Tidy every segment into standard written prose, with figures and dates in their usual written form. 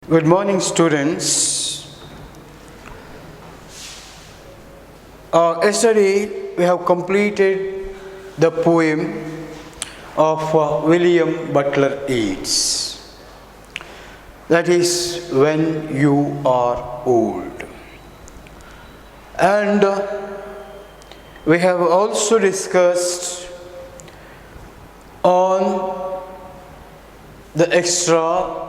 Good morning, students. Yesterday we have completed the poem of William Butler Yeats. That is, When You Are Old. And we have also discussed on the extra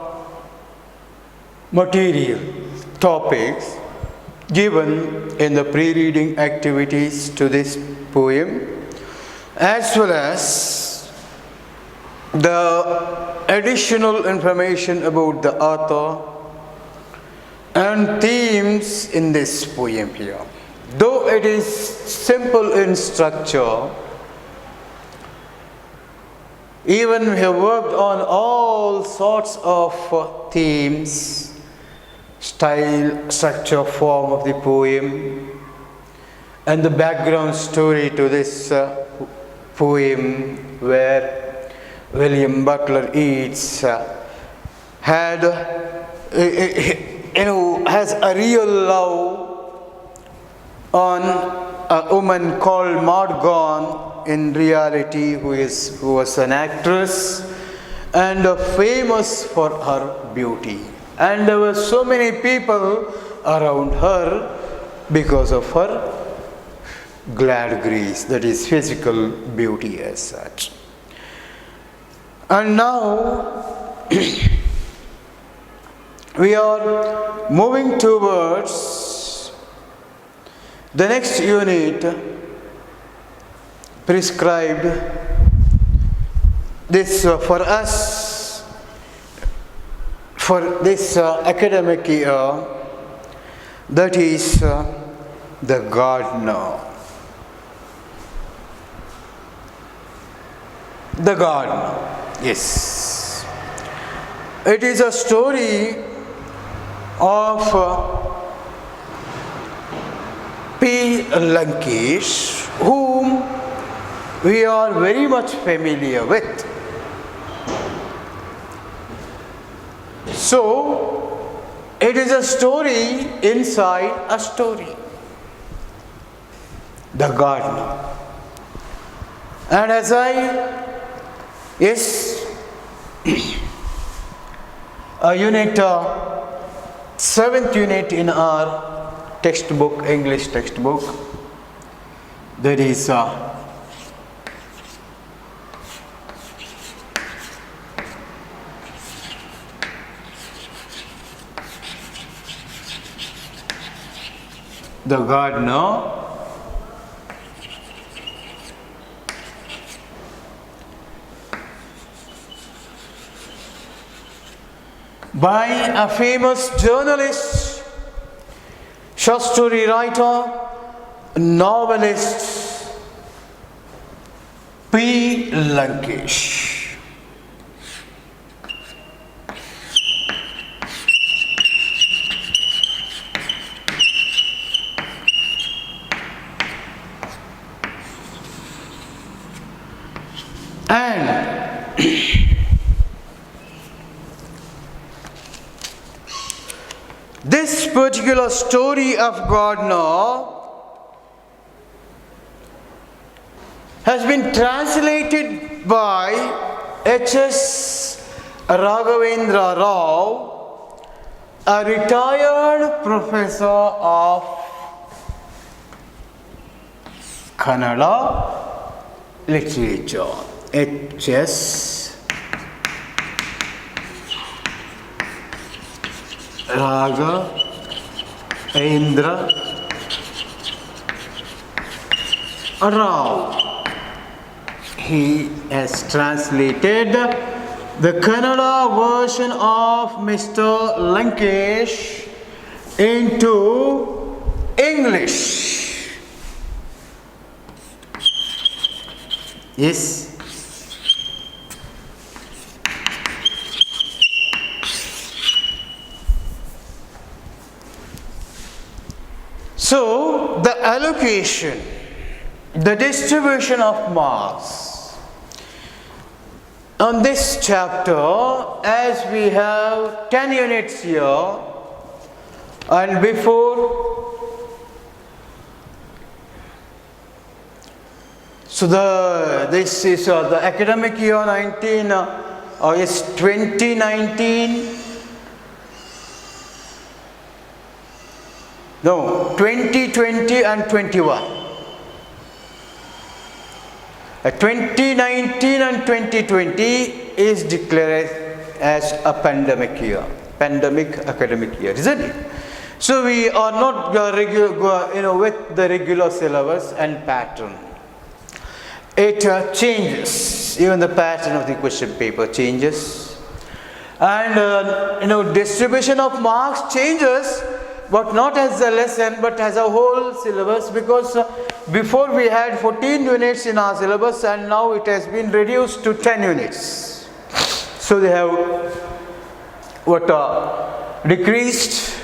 material topics given in the pre-reading activities to this poem, as well as the additional information about the author and themes in this poem here. Though it is simple in structure, even we have worked on all sorts of themes, style, structure, form of the poem, and the background story to this poem, where William Butler Yeats has a real love on a woman called Maud, in reality who was an actress and famous for her beauty. And there were so many people around her because of her glad grace, that is physical beauty as such. And now we are moving towards the next unit prescribed this for us for this academic year, that is the gardener. The gardener, yes. It is a story of P. Lankesh, whom we are very much familiar with. So, it is a story inside a story. The gardener. And as unit, 7th unit in our textbook, English textbook, that is the gardener. By a famous journalist, short story writer, novelist, P. Lankesh. And this particular story of gardener has been translated by H.S. Raghavendra Rao, a retired professor of Kannada literature. H.S. Raghavendra Rao. He has translated the Kannada version of Mr. Lankesh into English. Yes. So, the allocation, the distribution of mass On this chapter, as we have 10 units here, and before, so this is the academic year 2019. No, 2020 and 21. 2019 and 2020 is declared as a pandemic year, pandemic academic year, isn't it? So we are not with the regular syllabus and pattern. It changes, even the pattern of the question paper changes, and distribution of marks changes, but not as a lesson but as a whole syllabus, because before we had 14 units in our syllabus and now it has been reduced to 10 units. So they have decreased,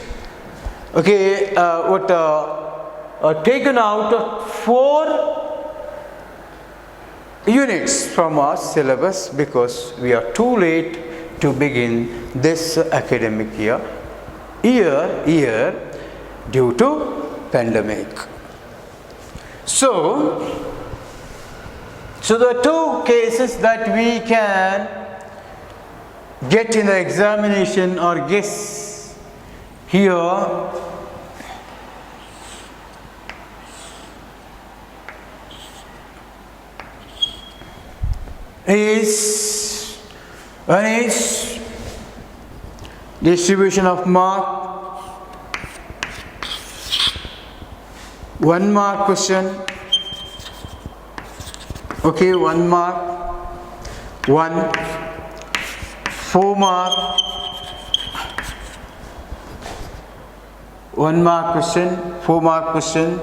taken out 4 units from our syllabus because we are too late to begin this academic year due to pandemic. So the 2 cases that we can get in the examination or guess here is, one is distribution of mark, 1 mark question, 1 mark, 1, 4 mark, 1 mark question, 4 mark question,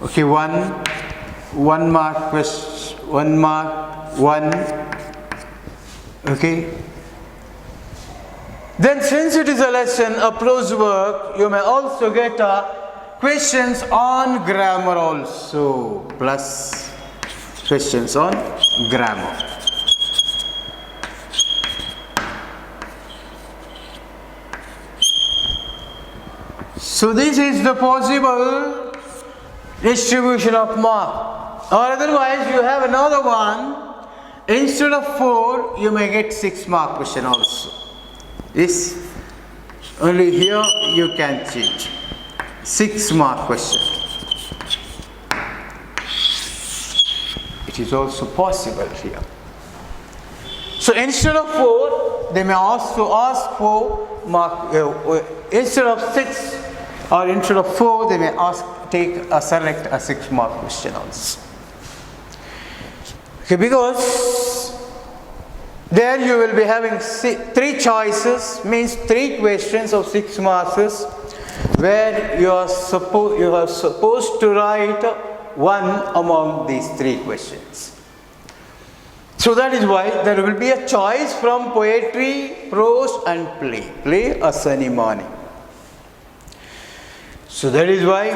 1 mark question, 1 mark, 1, Then since it is a lesson, a prose work, you may also get questions on grammar also, plus questions on grammar. So this is the possible distribution of mark. Or otherwise you have another one. Instead of 4, you may get 6 mark question also. This only here you can change. 6 mark question. It is also possible here. So instead of 4, they may also ask for mark. Instead of 6 or instead of 4, they may select a 6 mark question also. Because there you will be having 3 choices, means 3 questions of 6 marks, where you are supposed to write one among these 3 questions. So that is why there will be a choice from poetry, prose and play. Play a sunny morning. So that is why,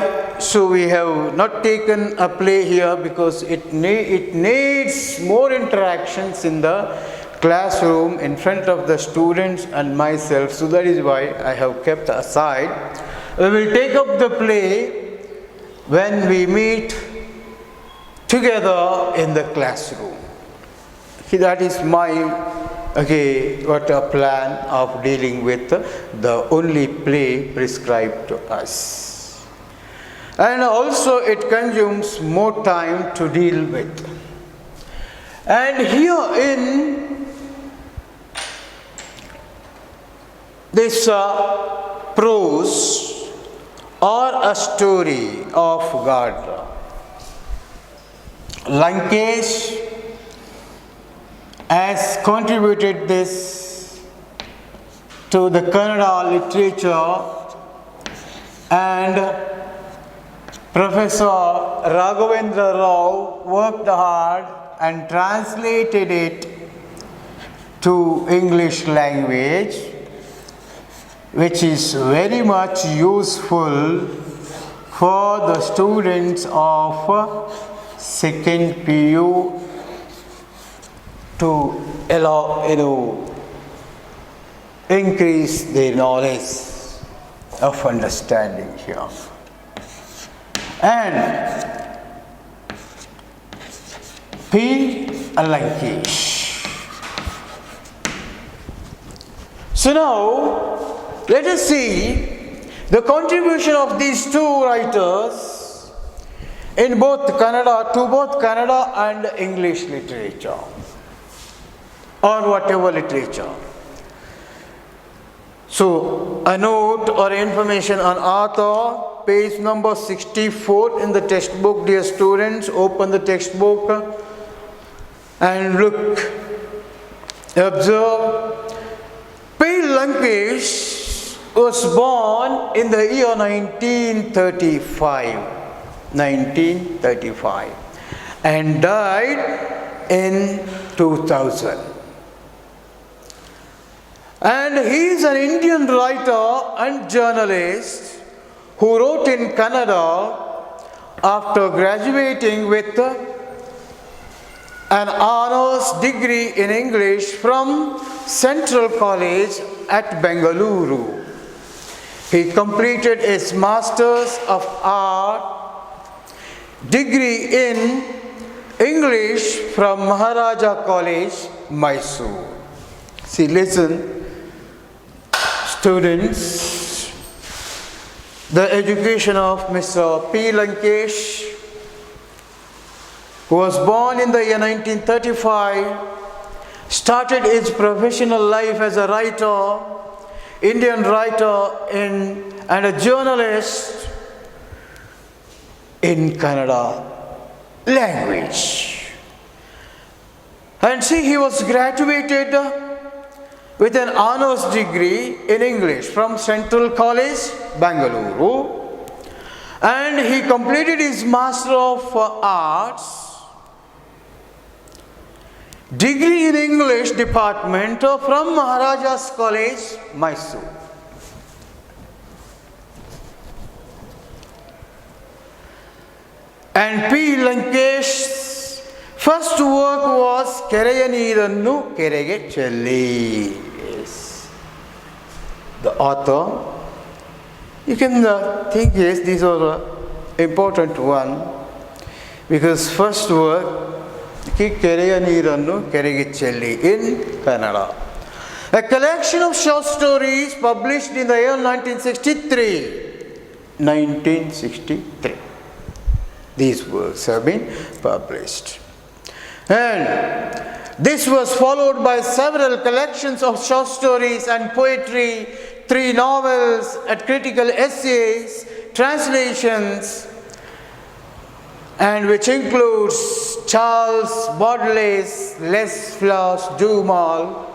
we have not taken a play here because it needs more interactions in the classroom in front of the students and myself. So that is why I have kept aside. We will take up the play when we meet together in the classroom. That is my plan of dealing with the only play prescribed to us. And also it consumes more time to deal with. And here in this prose or a story of God, Lankesh has contributed this to the Kannada literature, and Professor Raghavendra Rao worked hard and translated it to English language, which is very much useful for the students of 2nd PU to allow, increase their knowledge of understanding here. And P. Lankesh. So now, let us see the contribution of these two writers in both Kannada and English literature, or whatever literature. So, a note or information on author, page number 64 in the textbook. Dear students, open the textbook and look, observe. P. Lankesh was born in the year 1935 and died in 2000. And he is an Indian writer and journalist who wrote in Kannada after graduating with an honors degree in English from Central College at Bengaluru. He completed his Masters of Art degree in English from Maharaja College, Mysore. See, listen, students, the education of Mr. P. Lankesh, who was born in the year 1935, started his professional life as a writer, Indian writer and a journalist in Kannada language. And see, he was graduated with an honors degree in English from Central College, Bengaluru, and he completed his Master of Arts degree in English department from Maharaja's College, Mysore. And P. Lankesh's first work was Kereya Neerannu Kerege Chelli. Yes. The author, you can think, yes, these are important one, because first work, Kereya Neerannu Kerege Chelli in Kannada. A collection of short stories published in the year 1963. These works have been published. And this was followed by several collections of short stories and poetry, 3 novels, and critical essays, translations, and which includes Charles Baudelaire's Les Fleurs du Mal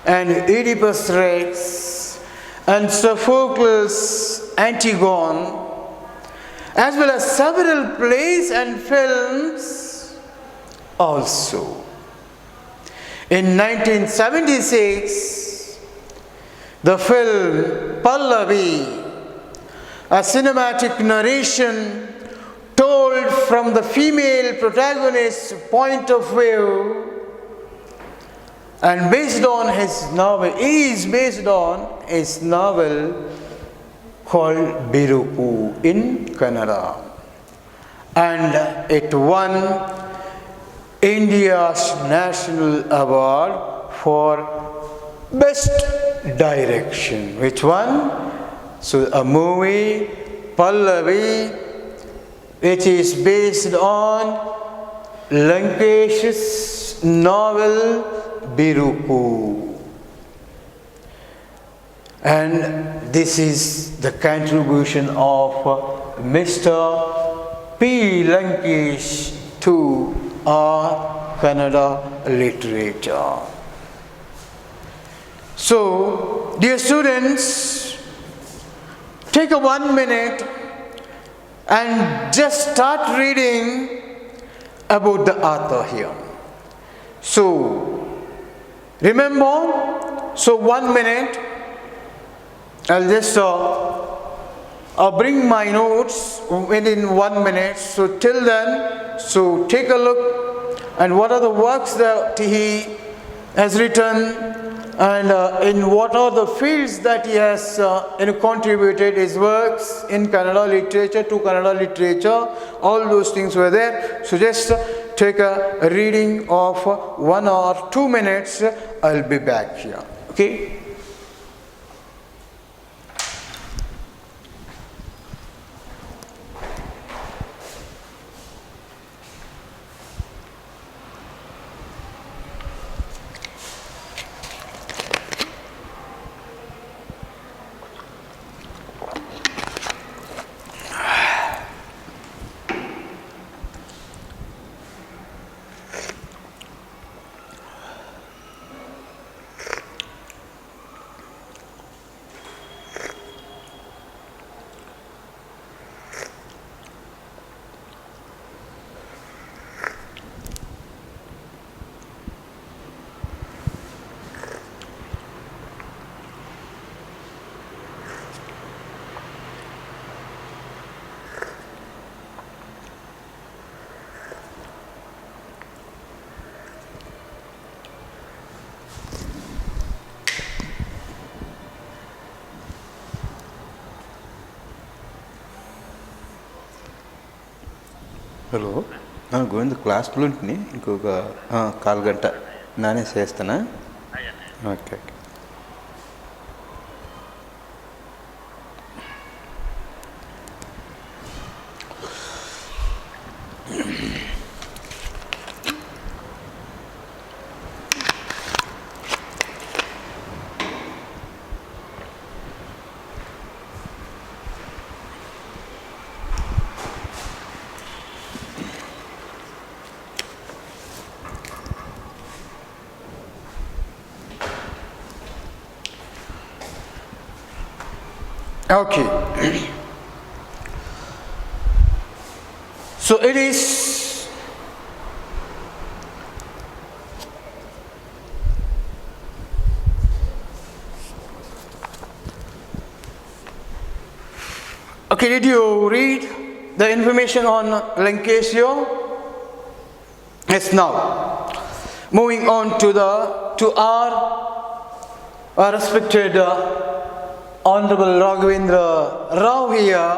and Oedipus Rex and Sophocles' Antigone, as well as several plays and films also. In 1976, the film Pallavi, a cinematic narration told from the female protagonist's point of view and based on his novel, called Biruku in Kannada, and it won India's National Award for Best Direction. Which one? So a movie, Pallavi, which is based on Lankesh's novel Biruku. And this is the contribution of Mr. P. Lankesh to our Kannada literature. So, dear students, take a 1 minute and just start reading about the author here. So, remember, so 1 minute, I'll just bring my notes within 1 minute. So till then, so take a look and what are the works that he has written, and in what are the fields that he has contributed his works in Kannada literature, to Kannada literature. All those things were there. So just take a reading of 1 or 2 minutes. I'll be back here. Okay. Hello Govind క్లాస్లో ఉంటుంది ఇంకొక 1/4 గంట నానే చేస్తానా okay Okay. So it is okay. Did you read the information on Lancashire? Yes. Now, moving on to our respected Honorable Raghavendra Rao here,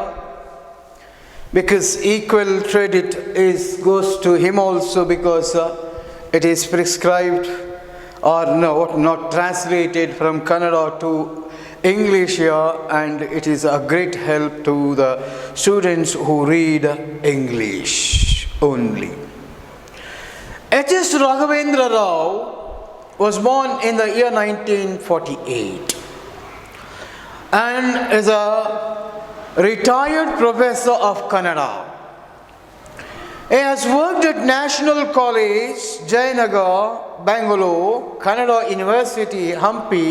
because equal credit goes to him also, because it is prescribed or not translated from Kannada to English here, and it is a great help to the students who read English only. H.S. Raghavendra Rao was born in the year 1948 and is a retired professor of Kannada. He has worked at National College, Jayanagar, Bangalore, Kannada University, Hampi,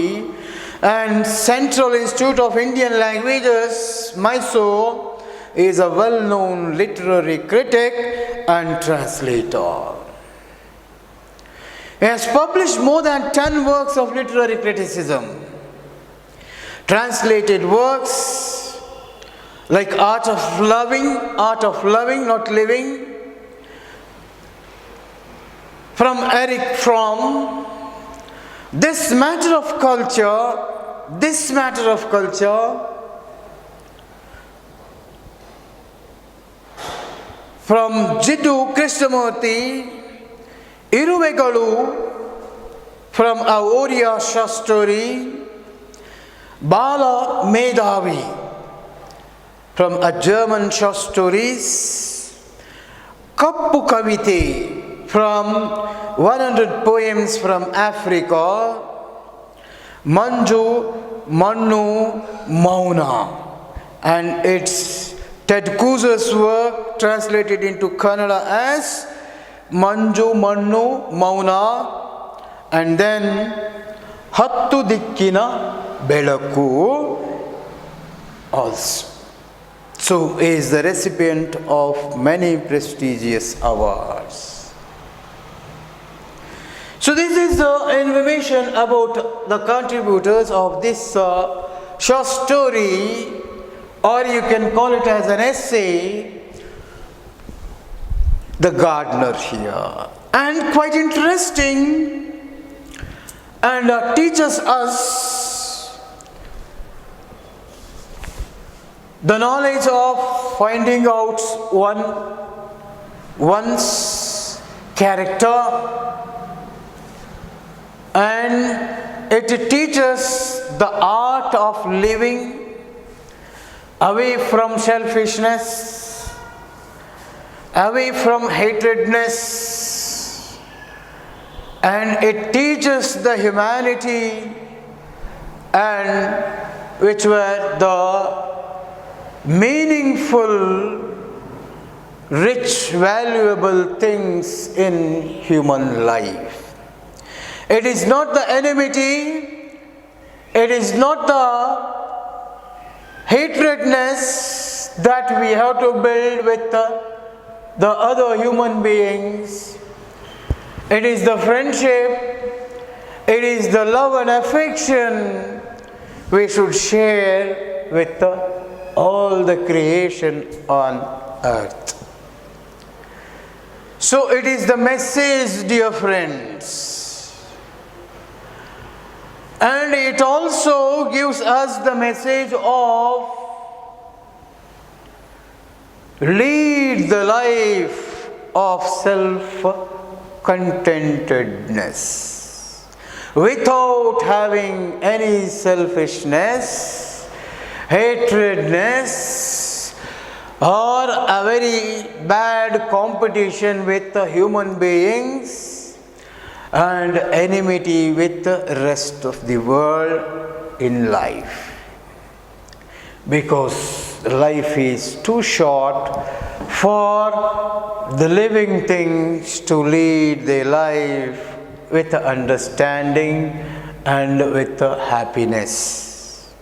and Central Institute of Indian Languages, Mysore. He is a well-known literary critic and translator. He has published more than 10 works of literary criticism. Translated works like Art of Loving, Not Living, from Eric Fromm, This Matter of Culture, from Jiddu Krishnamurti, Iruvegalu, from A Oriya Short Story, Bala Medhavi, from a German short stories, Kappu Kavite, from 100 poems from Africa, Manju Mannu Mauna, and it's Ted Kuzer's work translated into Kannada as Manju Mannu Mauna, and then Hattu Dikkina Belaku also. So he is the recipient of many prestigious awards. So this is the information about the contributors of this short story, or you can call it as an essay, The Gardener here. and quite interesting, and teaches us the knowledge of finding out one's character, and it teaches the art of living away from selfishness, away from hatredness, and it teaches the humanity, and which were the meaningful, rich, valuable things in human life. It is not the enmity, it is not the hatredness that we have to build with the other human beings. It is the friendship, it is the love and affection we should share with all the creation on earth. So it is the message, dear friends. And it also gives us the message of lead the life of self-contentedness without having any selfishness, hatredness, or a very bad competition with the human beings, and enmity with the rest of the world in life. Because life is too short for the living things to lead their life with understanding and with happiness.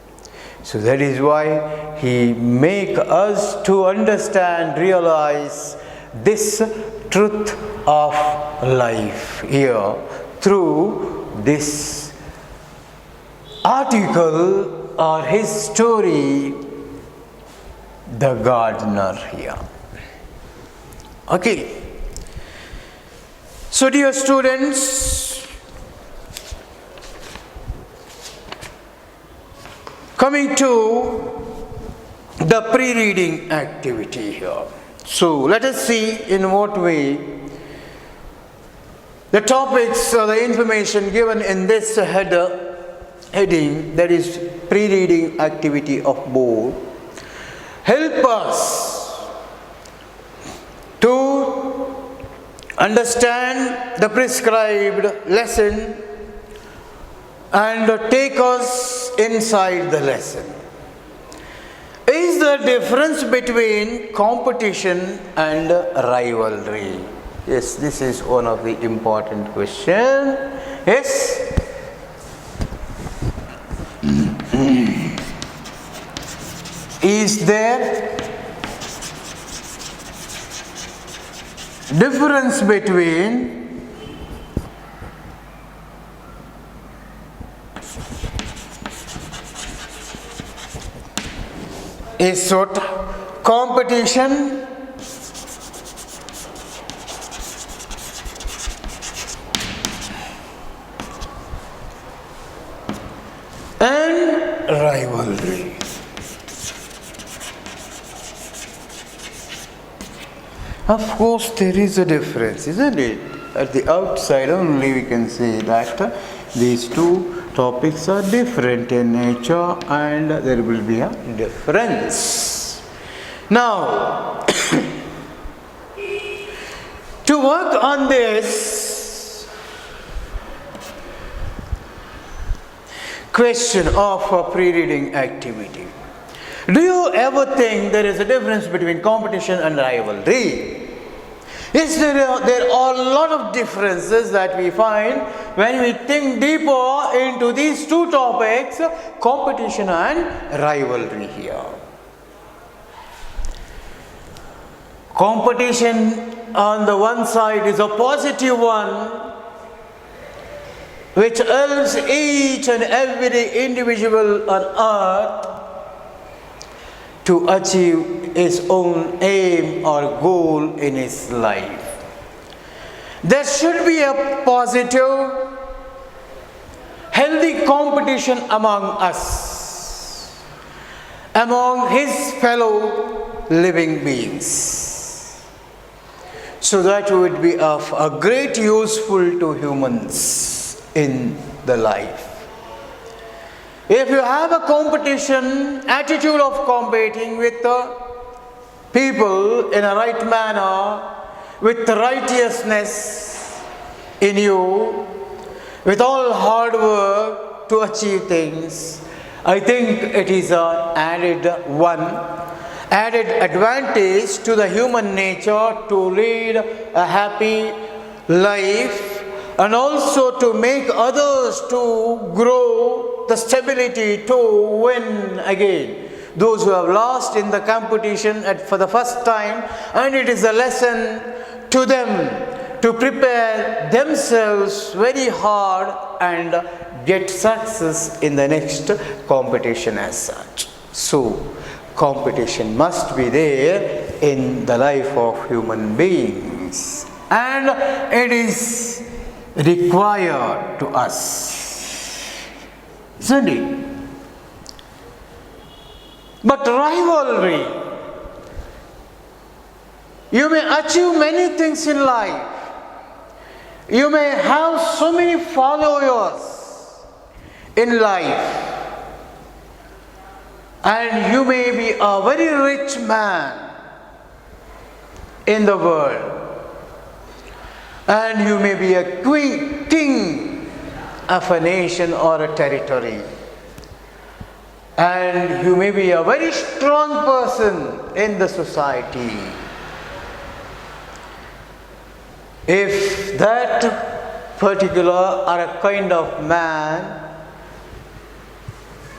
So that is why he make us to understand, realize this truth of life here through this article or his story, The Gardener here. Okay. So dear students, coming to the pre-reading activity here. So let us see in what way the topics or the information given in this heading, that is pre-reading activity of board, help us to understand the prescribed lesson and take us inside the lesson. Is the difference between competition and rivalry? Yes, this is one of the important questions. Yes? Is there difference between is what competition and rivalry? Of course there is a difference, isn't it? At the outside only we can say that these two topics are different in nature and there will be a difference. Now, to work on this question of a pre-reading activity, do you ever think there is a difference between competition and rivalry? Yes, there are a lot of differences that we find when we think deeper into these two topics, competition and rivalry here. Competition on the one side is a positive one, which helps each and every individual on earth to achieve his own aim or goal in his life. there should be a positive, healthy competition among us, among his fellow living beings, so that would be of a great useful to humans in the life. If you have a competition, attitude of competing with people in a right manner, with righteousness in you, with all hard work to achieve things, I think it is an added advantage to the human nature to lead a happy life, and also to make others to grow the stability to win again. Those who have lost in the competition for the first time, and it is a lesson to them to prepare themselves very hard and get success in the next competition as such. So, competition must be there in the life of human beings, and it is required to us, isn't it? But rivalry, you may achieve many things in life. You may have so many followers in life, and you may be a very rich man in the world, and you may be a king of a nation or a territory, and you may be a very strong person in the society. If that particular or a kind of man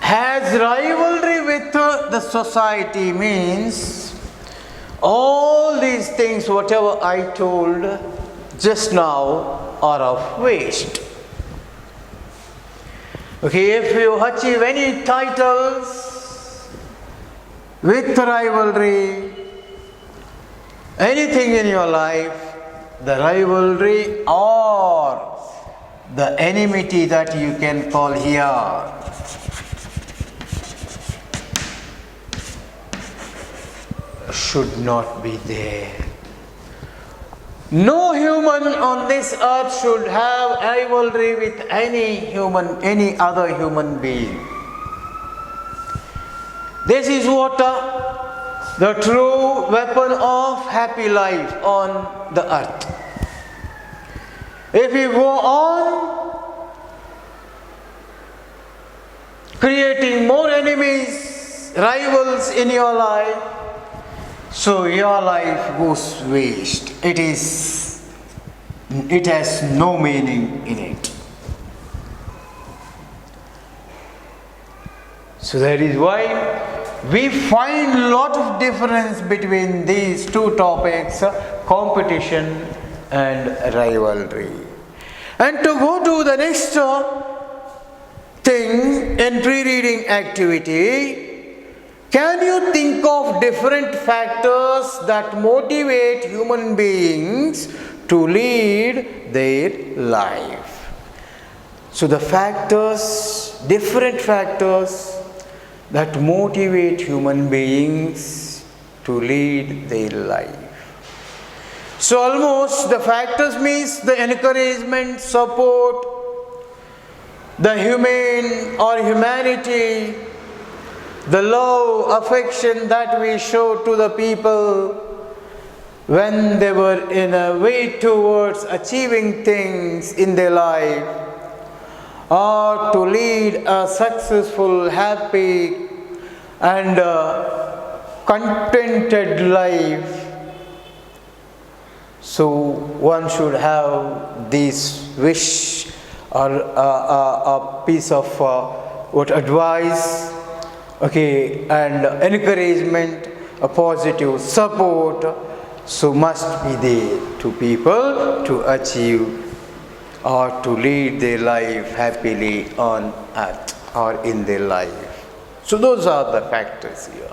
has rivalry with the society, means all these things, whatever I told just now, are of waste. Okay, if you achieve any titles with rivalry, anything in your life, the rivalry or the enmity that you can call here, should not be there. No human on this earth should have rivalry with any other human being. This is what the true weapon of happy life on the earth. If you go on creating more enemies, rivals in your life, so your life goes waste. It has no meaning in it. So that is why we find a lot of difference between these two topics, competition and rivalry. And to go to the next thing in pre-reading activity, can you think of different factors that motivate human beings to lead their life? So the factors, different factors that motivate human beings to lead their life. So almost the factors means the encouragement, support, the humane or humanity, the love, affection that we show to the people when they were in a way towards achieving things in their life, or to lead a successful, happy and contented life. So one should have this wish or a piece of advice, okay, and encouragement, a positive support, so must be there to people to achieve or to lead their life happily on earth or in their life. So those are the factors here.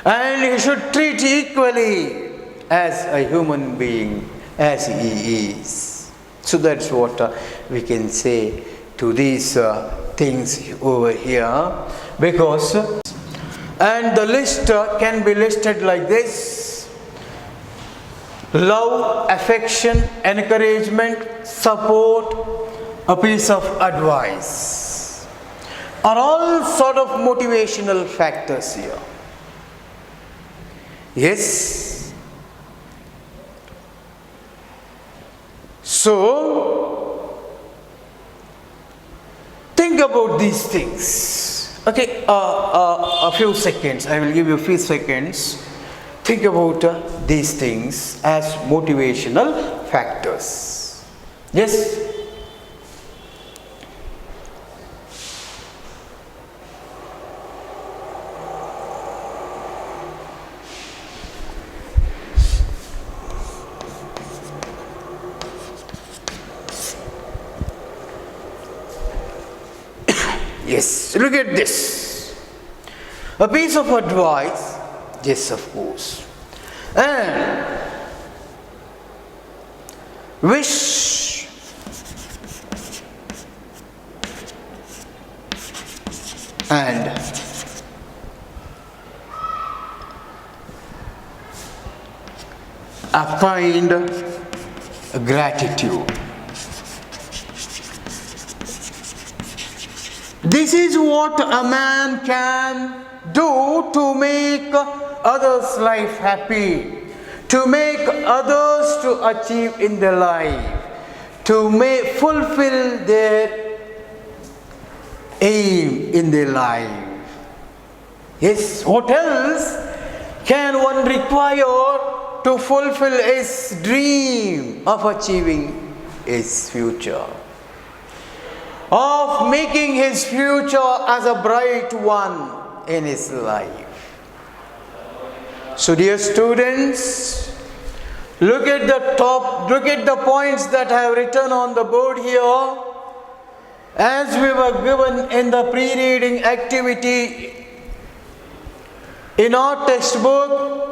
And you should treat equally as a human being as he is. So that's what we can say to these things over here, because and the list can be listed like this: love, affection, encouragement, support, a piece of advice are all sort of motivational factors here. Yes. So think about these things. Okay, a few seconds. I will give you a few seconds. Think about these things as motivational factors. Yes. Yes, look at this. A piece of advice, yes, of course. And wish, and a kind gratitude. This is what a man can do to make others' life happy, to make others to achieve in their life, to fulfill their aim in their life. Yes, what else can one require to fulfill his dream of achieving his future, of making his future as a bright one in his life? So dear students, look at the points that I have written on the board here, as we were given in the pre-reading activity in our textbook,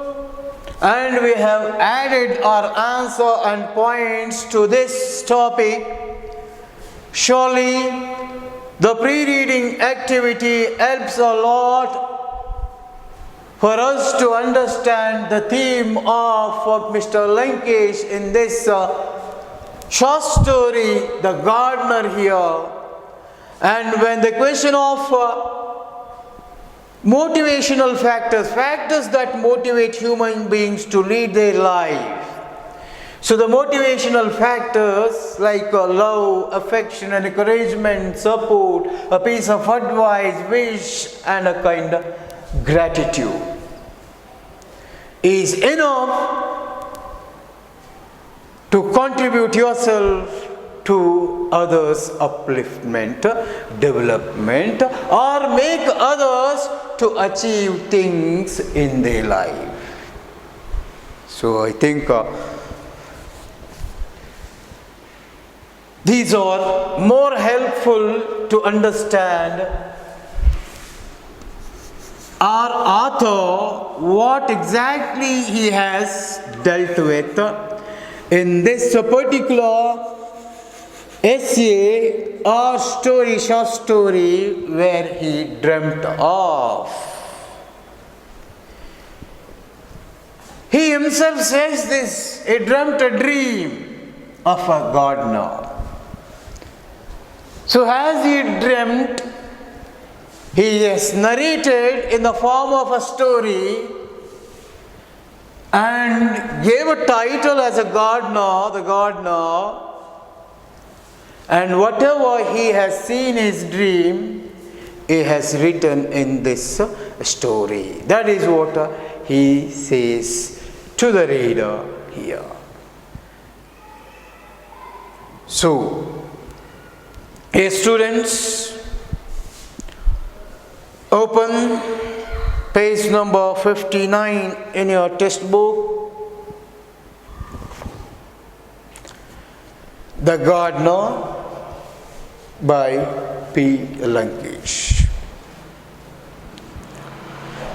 and we have added our answer and points to this topic. Surely the pre-reading activity helps a lot for us to understand the theme of Mr. Lankesh in this short story, The Gardener here. And when the question of motivational factors that motivate human beings to lead their life. So the motivational factors like love, affection, and encouragement, support, a piece of advice, wish, and a kind of gratitude is enough to contribute yourself to others' upliftment, development, or make others to achieve things in their life. So I think these are more helpful to understand our author, what exactly he has dealt with in this particular essay or story, short story, where he dreamt of. He himself says this: he dreamt a dream of a gardener. So as he dreamt, he has narrated in the form of a story and gave a title as a gardener, the gardener, and whatever he has seen in his dream, he has written in this story. That is what he says to the reader here. So, hey students, open page number 59 in your textbook. The Gardener by P. Lankesh.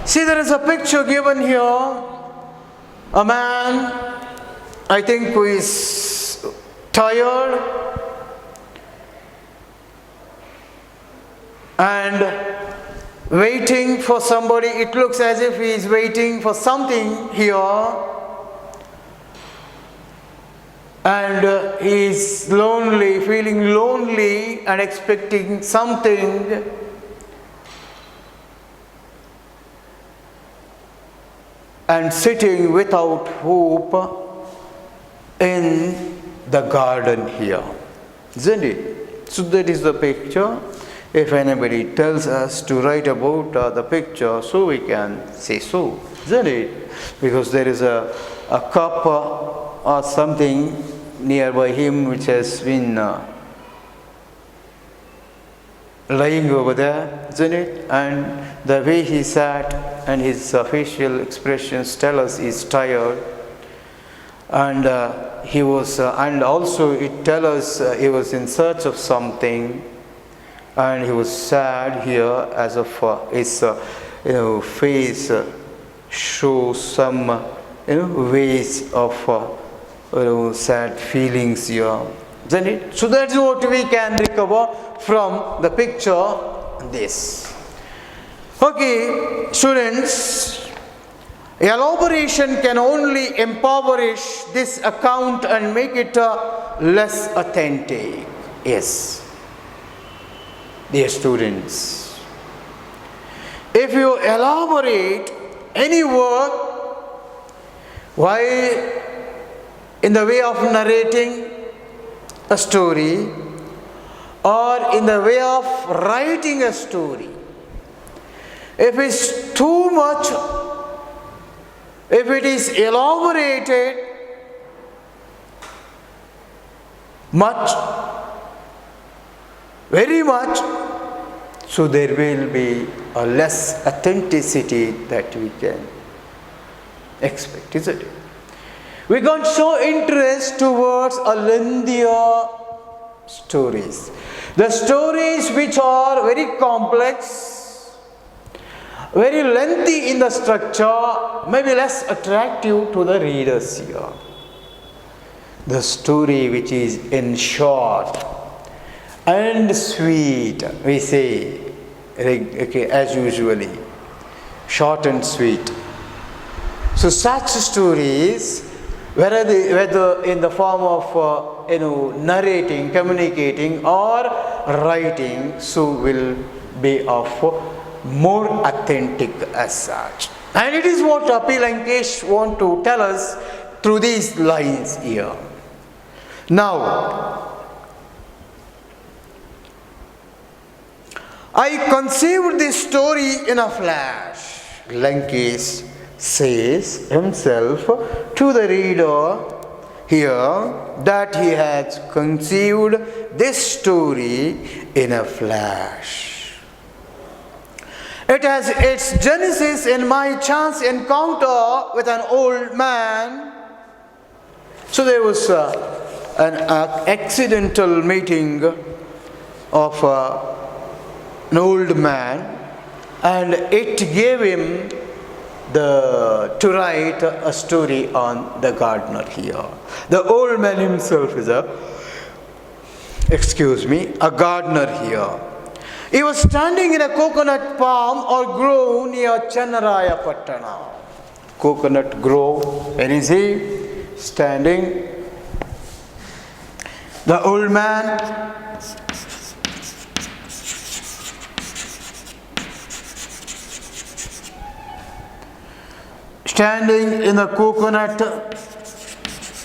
See, there is a picture given here. A man, I think, who is tired, and waiting for somebody. It looks as if he is waiting for something here, and he is lonely, feeling lonely and expecting something. And sitting without hope in the garden here, isn't it? So that is the picture. If anybody tells us to write about the picture, so we can say so, isn't it? Because there is a cup or something nearby him which has been lying over there, isn't it? And the way he sat and his facial expressions tell us he's tired, and he was, and also it tells us he was in search of something, and he was sad here, as of his face shows some ways of sad feelings here, isn't it? So that's what we can recover from the picture. This. Okay, students, elaboration can only impoverish this account and make it less authentic. Yes, dear students, if you elaborate any work while in the way of narrating a story or in the way of writing a story, if it's too much, if it is elaborated much, very much, so there will be a less authenticity that we can expect, isn't it? We can't show interest towards a lengthier stories. The stories which are very complex, very lengthy in the structure, may be less attractive to the readers here. The story which is in short and sweet, we say, okay, as usually, short and sweet. So such stories, whether in the form of narrating, communicating, or writing, so will be of more authentic as such. And it is what P. Lankesh want to tell us through these lines here. Now, I conceived this story in a flash, Lankesh says himself to the reader here that he has conceived this story in a flash. It has its genesis in my chance encounter with an old man. So there was an accidental meeting of an old man, and it gave him to write a story on the gardener here. The old man himself is a gardener here. He was standing in a coconut palm or grove near Chennaraya Pattana. Coconut grove. Where is he? Standing. The old man standing in a coconut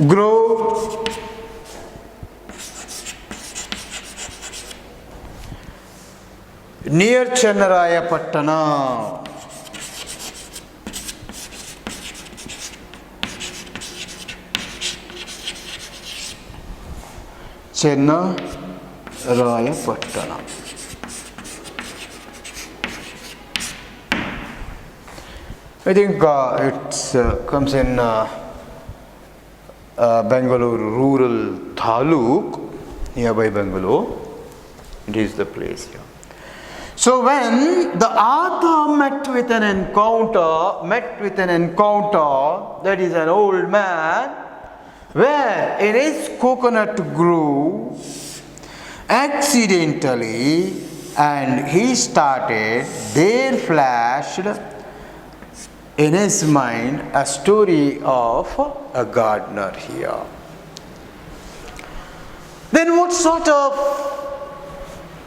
grove, near Chennaraya Pattana. Chennaraya Pattana. I think it comes in Bangalore rural Taluk, nearby Bangalore. It is the place here. So when the author met with an encounter, that is an old man, where in his coconut grew accidentally, and he started, there flashed in his mind a story of a gardener here. Then what sort of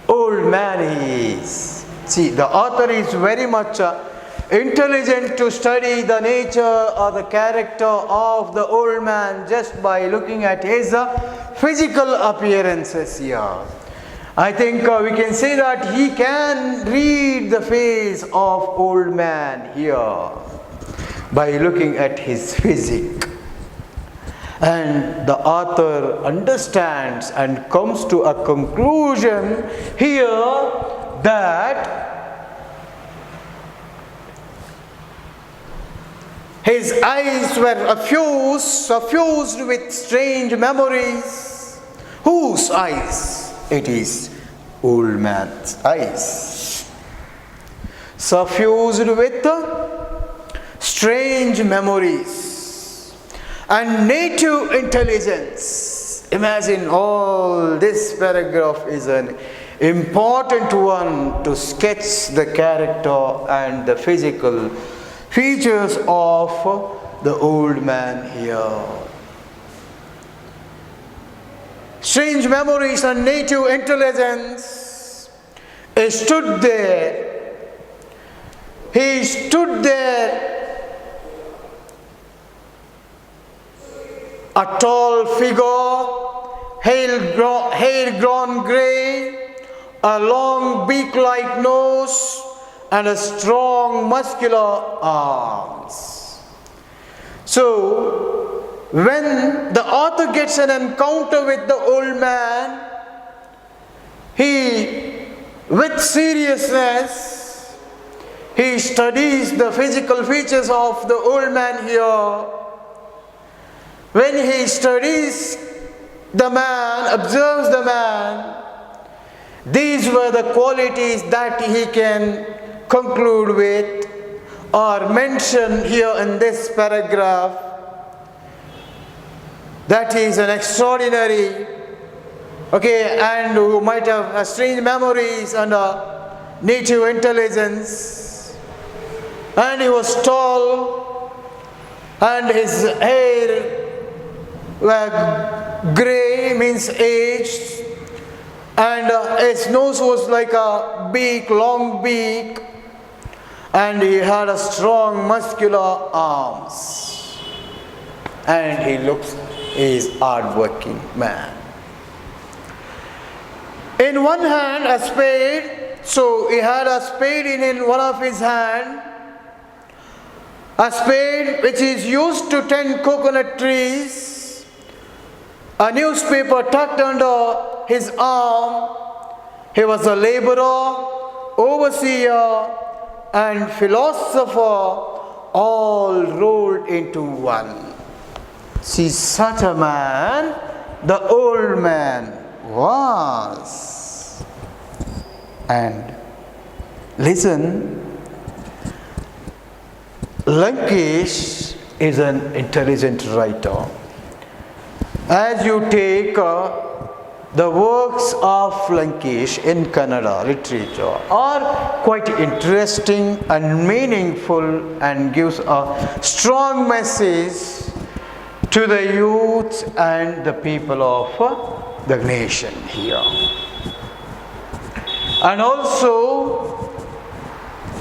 old man he is? See, the author is very much intelligent to study the nature or the character of the old man just by looking at his physical appearances here. I think we can say that he can read the face of old man here by looking at his physique. And the author understands and comes to a conclusion here that his eyes were suffused with strange memories. Whose eyes? It is old man's eyes. Suffused with strange memories and native intelligence. Imagine all this paragraph is an important one to sketch the character and the physical features of the old man here. Strange memories and native intelligence. He stood there. He stood there, a tall figure, hair grown grey, a long beak-like nose, and a strong muscular arms. So, when the author gets an encounter with the old man, he, with seriousness, he studies the physical features of the old man here. When he studies the man, observes the man, these were the qualities that he can conclude with or mention here in this paragraph. That he is an extraordinary, and who might have strange memories and a native intelligence. And he was tall, and his hair were grey, means aged, and his nose was like a beak, long beak, and he had a strong muscular arms, and he is hard-working man. In one hand a spade, so he had a spade in one of his hand, a spade which is used to tend coconut trees, a newspaper tucked under his arm. He was a laborer, overseer, and philosopher, all rolled into one. See, such a man the old man was. And listen, Lankesh is an intelligent writer. As you take the works of Lankesh in Kannada literature are quite interesting and meaningful and gives a strong message to the youth and the people of the nation here. And also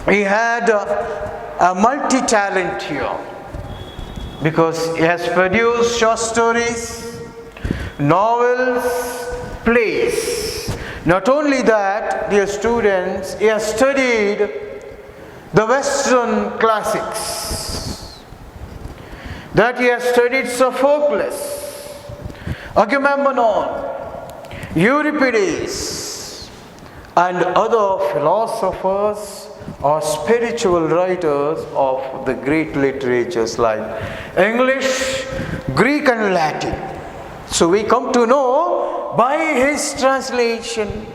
he had a multi-talent here, because he has produced short stories, novels, plays. Not only that, dear students, he has studied the Western classics, that he has studied Sophocles, Agamemnon, Euripides, and other philosophers or spiritual writers of the great literatures like English, Greek and Latin. So we come to know by his translations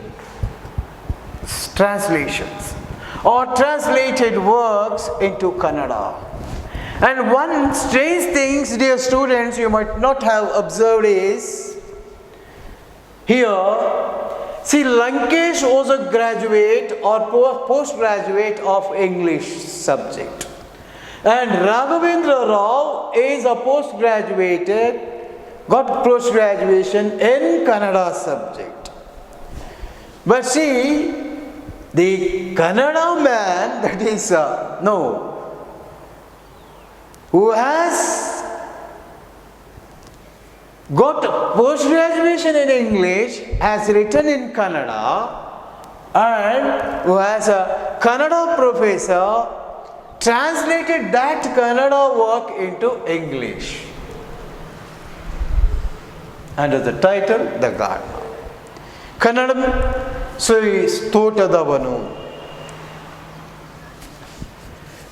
or translated works into Kannada. And one strange thing, dear students, you might not have observed is, here, see, Lankesh was a graduate or postgraduate of English subject. And Raghavendra Rao is a got post-graduation in Kannada subject. But see, the Kannada man, that is, who has got post-graduation in English, has written in Kannada, and who has a Kannada professor, translated that Kannada work into English under the title The Gardener. Kannadam Totadavanu.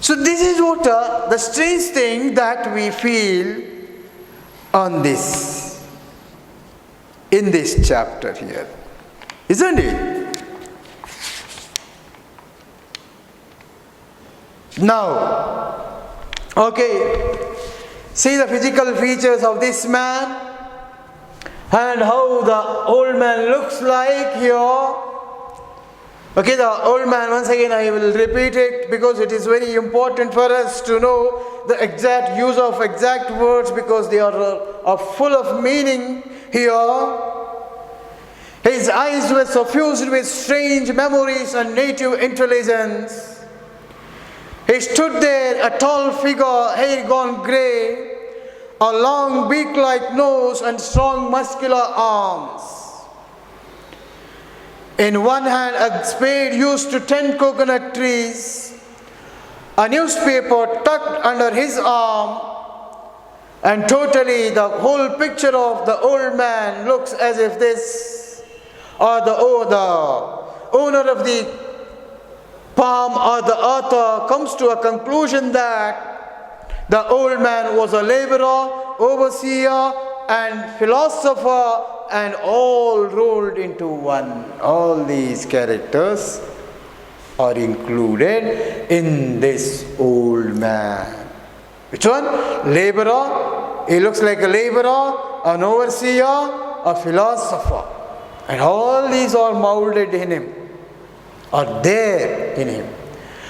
So this is what the strange thing that we feel on this, in this chapter here, isn't it? Now, okay, see the physical features of this man and how the old man looks like here. Okay, the old man, once again I will repeat it because it is very important for us to know the exact use of exact words, because they are full of meaning here. His eyes were suffused with strange memories and native intelligence. He stood there, a tall figure, hair gone grey, a long beak-like nose and strong muscular arms. In one hand, a spade used to tend coconut trees, a newspaper tucked under his arm, and totally the whole picture of the old man looks as if this, or the owner of the poem or the author comes to a conclusion that the old man was a laborer, overseer, and philosopher, and all rolled into one. All these characters are included in this old man. Which one? Laborer. He looks like a laborer, an overseer, a philosopher. And all these are molded in him, are there in him.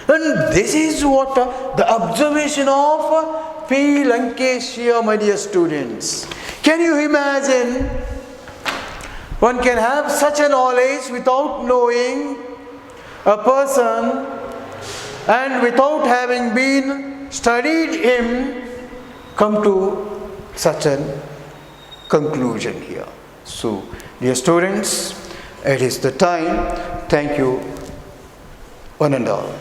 And this is what the observation of P. Lankesh here, my dear students. Can you imagine? One can have such a knowledge without knowing a person and without having been studied him, come to such a conclusion here. So, dear students, it is the time. Thank you, one and all.